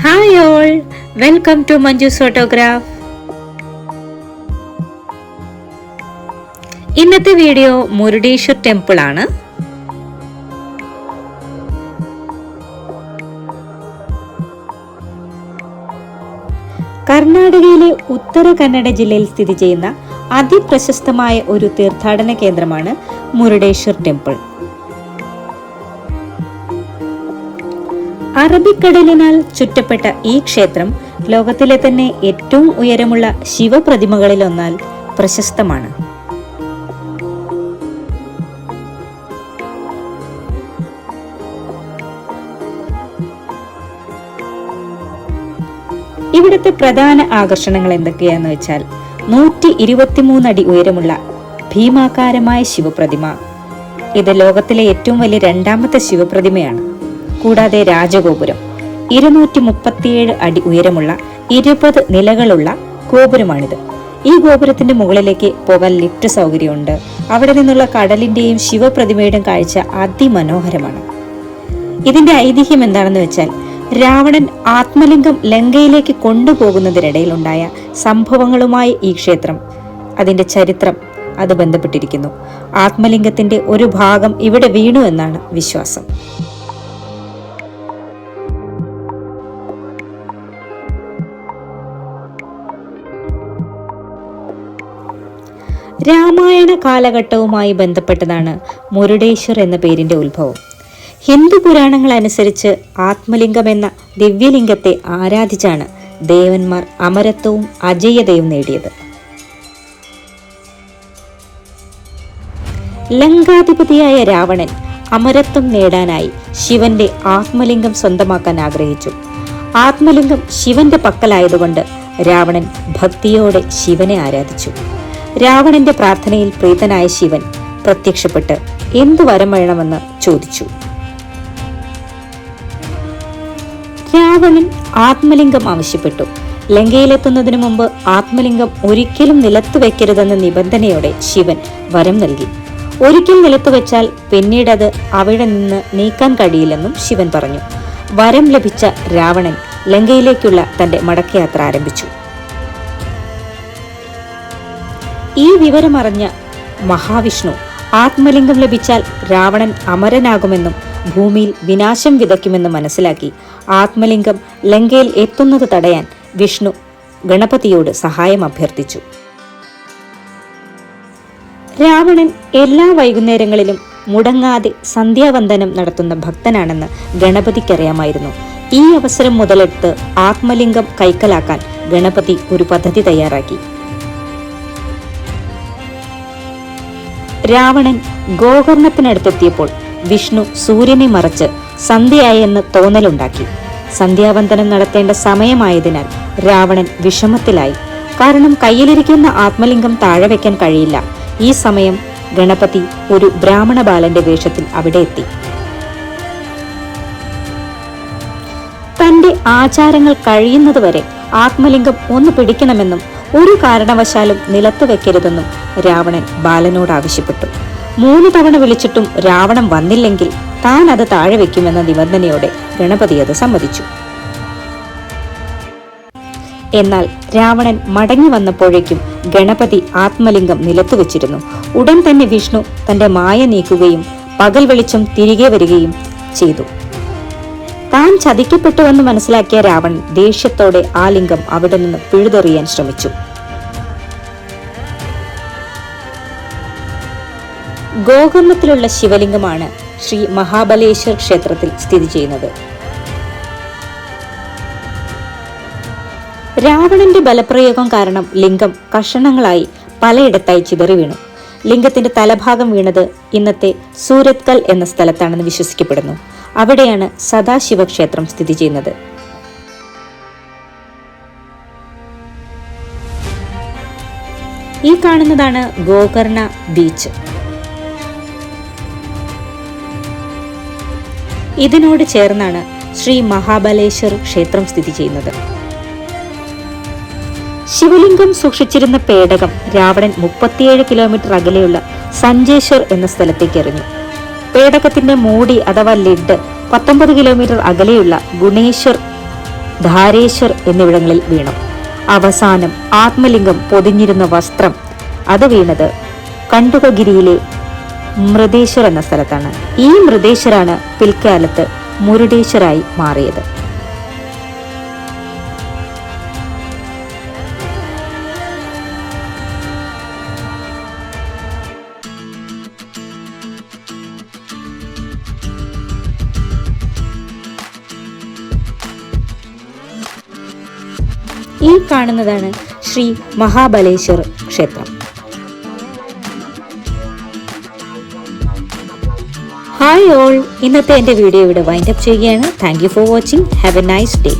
Hi all, welcome to Manju's photograph. ഇന്നത്തെ video Murudeshwar temple ആണ്. കർണാടകയിലെ ഉത്തര കന്നഡ ജില്ലയിൽ സ്ഥിതി ചെയ്യുന്ന അതിപ്രശസ്തമായ ഒരു തീർത്ഥാടന കേന്ദ്രമാണ് മുരുടേശ്വർ ടെമ്പിൾ. അറബിക്കടലിനാൽ ചുറ്റപ്പെട്ട ഈ ക്ഷേത്രം ലോകത്തിലെ തന്നെ ഏറ്റവും ഉയരമുള്ള ശിവപ്രതിമകളിലൊന്നാൽ പ്രശസ്തമാണ്. ഇവിടുത്തെ പ്രധാന ആകർഷണങ്ങൾ എന്തൊക്കെയാന്ന് വെച്ചാൽ 123 അടി ഉയരമുള്ള ഭീമാകാരമായ ശിവപ്രതിമ. ഇത് ലോകത്തിലെ ഏറ്റവും വലിയ രണ്ടാമത്തെ ശിവപ്രതിമയാണ്. കൂടാതെ രാജഗോപുരം 237 അടി ഉയരമുള്ള 20 നിലകളുള്ള ഗോപുരമാണിത്. ഈ ഗോപുരത്തിന്റെ മുകളിലേക്ക് പോകാൻ ലിഫ്റ്റ് സൗകര്യമുണ്ട്. അവിടെ നിന്നുള്ള കടലിന്റെയും ശിവപ്രതിമയുടെയും കാഴ്ച അതിമനോഹരമാണ്. ഇതിന്റെ ഐതിഹ്യം എന്താണെന്ന് വെച്ചാൽ, രാവണൻ ആത്മലിംഗം ലങ്കയിലേക്ക് കൊണ്ടുപോകുന്നതിനിടയിലുണ്ടായ സംഭവങ്ങളുമായി ഈ ക്ഷേത്രം, അതിന്റെ ചരിത്രം അത് ബന്ധപ്പെട്ടിരിക്കുന്നു. ആത്മലിംഗത്തിന്റെ ഒരു ഭാഗം ഇവിടെ വീണു എന്നാണ് വിശ്വാസം. രാമായണ കാലഘട്ടവുമായി ബന്ധപ്പെട്ടതാണ് മുരുടേശ്വർ എന്ന പേരിന്റെ ഉത്ഭവം. ഹിന്ദു പുരാണങ്ങൾ അനുസരിച്ച് ആത്മലിംഗം എന്ന ദിവ്യലിംഗത്തെ ആരാധിച്ചാണ് ദേവന്മാർ അമരത്വവും അജയ്യതയും നേടിയത്. ലങ്കാധിപതിയായ രാവണൻ അമരത്വം നേടാനായി ശിവന്റെ ആത്മലിംഗം സ്വന്തമാക്കാൻ ആഗ്രഹിച്ചു. ആത്മലിംഗം ശിവന്റെ പക്കലായതുകൊണ്ട് രാവണൻ ഭക്തിയോടെ ശിവനെ ആരാധിച്ചു. രാവണന്റെ പ്രാർത്ഥനയിൽ പ്രീതനായ ശിവൻ പ്രത്യക്ഷപ്പെട്ട് എന്തു വരം വേണമെന്ന് ചോദിച്ചു. രാവണൻ ആത്മലിംഗം ആവശ്യപ്പെട്ടു. ലങ്കയിലെത്തുന്നതിനു മുമ്പ് ആത്മലിംഗം ഒരിക്കലും നിലത്തു വെക്കരുതെന്ന നിബന്ധനയോടെ ശിവൻ വരം നൽകി. ഒരിക്കൽ നിലത്തു വെച്ചാൽ പിന്നീടത് അവിടെ നിന്ന് നീക്കാൻ കഴിയില്ലെന്നും ശിവൻ പറഞ്ഞു. വരം ലഭിച്ച രാവണൻ ലങ്കയിലേക്കുള്ള തന്റെ മടക്കയാത്ര ആരംഭിച്ചു. ഈ വിവരമറിഞ്ഞ മഹാവിഷ്ണു ആത്മലിംഗം ലഭിച്ചാൽ രാവണൻ അമരനാകുമെന്നും ഭൂമിയിൽ വിനാശം വിതയ്ക്കുമെന്നും മനസ്സിലാക്കി ആത്മലിംഗം ലങ്കയിൽ എത്തുന്നത് തടയാൻ വിഷ്ണു ഗണപതിയോട് സഹായം അഭ്യർത്ഥിച്ചു. രാവണൻ എല്ലാ വൈകുന്നേരങ്ങളിലും മുടങ്ങാതെ സന്ധ്യാവന്ദനം നടത്തുന്ന ഭക്തനാണെന്ന് ഗണപതിക്കറിയാമായിരുന്നു. ഈ അവസരം മുതലെടുത്ത് ആത്മലിംഗം കൈക്കലാക്കാൻ ഗണപതി ഒരു പദ്ധതി തയ്യാറാക്കി. രാവണൻ ഗോകർണത്തിനടുത്തെത്തിയപ്പോൾ വിഷ്ണു സൂര്യനെ മറച്ച് സന്ധ്യയായെന്ന് തോന്നലുണ്ടാക്കി. സന്ധ്യാവന്ദനം നടത്തേണ്ട സമയമായതിനാൽ രാവണൻ വിഷമത്തിലായി. കാരണം കയ്യിലിരിക്കുന്ന ആത്മലിംഗം താഴെ വെക്കാൻ കഴിയില്ല. ഈ സമയം ഗണപതി ഒരു ബ്രാഹ്മണ ബാലന്റെ വേഷത്തിൽ അവിടെ എത്തി. തന്റെ ആചാരങ്ങൾ കഴിയുന്നതുവരെ ആത്മലിംഗം ഒന്ന് പിടിക്കണമെന്നും ഒരു കാരണവശാലും നിലത്ത് വെക്കരുതെന്നും രാവണൻ ബാലനോട് ആവശ്യപ്പെട്ടു. 3 തവണ വിളിച്ചിട്ടും രാവണൻ വന്നില്ലെങ്കിൽ താൻ അത് താഴെ വെക്കുമെന്ന നിബന്ധനയോടെ ഗണപതി അത് സമ്മതിച്ചു. എന്നാൽ രാവണൻ മടങ്ങി വന്നപ്പോഴേക്കും ഗണപതി ആത്മലിംഗം നിലത്തു വെച്ചിരുന്നു. ഉടൻ തന്നെ വിഷ്ണു തന്റെ മായ നീക്കുകയും പകൽ വെളിച്ചം തിരികെ വരികയും ചെയ്തു. താൻ ചതിക്കപ്പെട്ടുവെന്ന് മനസ്സിലാക്കിയ രാവണൻ ദേഷ്യത്തോടെ ആ ലിംഗം അവിടെ നിന്ന് പിഴുതെറിയാൻ ശ്രമിച്ചു. ഗോകർണത്തിലുള്ള ശിവലിംഗമാണ് ശ്രീ മഹാബലേശ്വർ ക്ഷേത്രത്തിൽ സ്ഥിതി ചെയ്യുന്നത്. രാവണന്റെ ബലപ്രയോഗം കാരണം ലിംഗം കഷണങ്ങളായി പലയിടത്തായി ചിതറി വീണു. ലിംഗത്തിന്റെ തലഭാഗം വീണത് ഇന്നത്തെ സൂരത്കൽ എന്ന സ്ഥലത്താണെന്ന് വിശ്വസിക്കപ്പെടുന്നു. അവിടെയാണ് സദാശിവ ക്ഷേത്രം സ്ഥിതി ചെയ്യുന്നത്. ഈ കാണുന്നതാണ് ഗോകർണ ബീച്ച്. ഇതിനോട് ചേർന്നാണ് ശ്രീ മഹാബലേശ്വർ ക്ഷേത്രം സ്ഥിതി ചെയ്യുന്നത്. ശിവലിംഗം സൂക്ഷിച്ചിരുന്ന പേടകം രാവണൻ 37 കിലോമീറ്റർ അകലെയുള്ള സഞ്ജേശ്വർ എന്ന സ്ഥലത്തേക്ക് എറിഞ്ഞു. പേടകത്തിന്റെ മൂടി അഥവാ ലിഡ് 19 കിലോമീറ്റർ അകലെയുള്ള ഗുണേശ്വർ ധാരേശ്വർ എന്നിവിടങ്ങളിൽ വീണു. അവസാനം ആത്മലിംഗം പൊതിഞ്ഞിരുന്ന വസ്ത്രം അത് വീണത് കണ്ടുകഗിരിയിലെ മൃദേശ്വർ എന്ന സ്ഥലത്താണ്. ഈ മൃദേശ്വരാണ് പിൽക്കാലത്ത് മുരുടേശ്വരായി മാറിയത്. ഈ കാണുന്നതാണ് ശ്രീ മഹാബലേശ്വർ ക്ഷേത്രം. ഹായ് ഓൾ, ഇന്നത്തെ എൻ്റെ വീഡിയോ ഇവിടെ വൈൻഡപ്പ് ചെയ്യുകയാണ്. Thank you for watching. Have A nice day.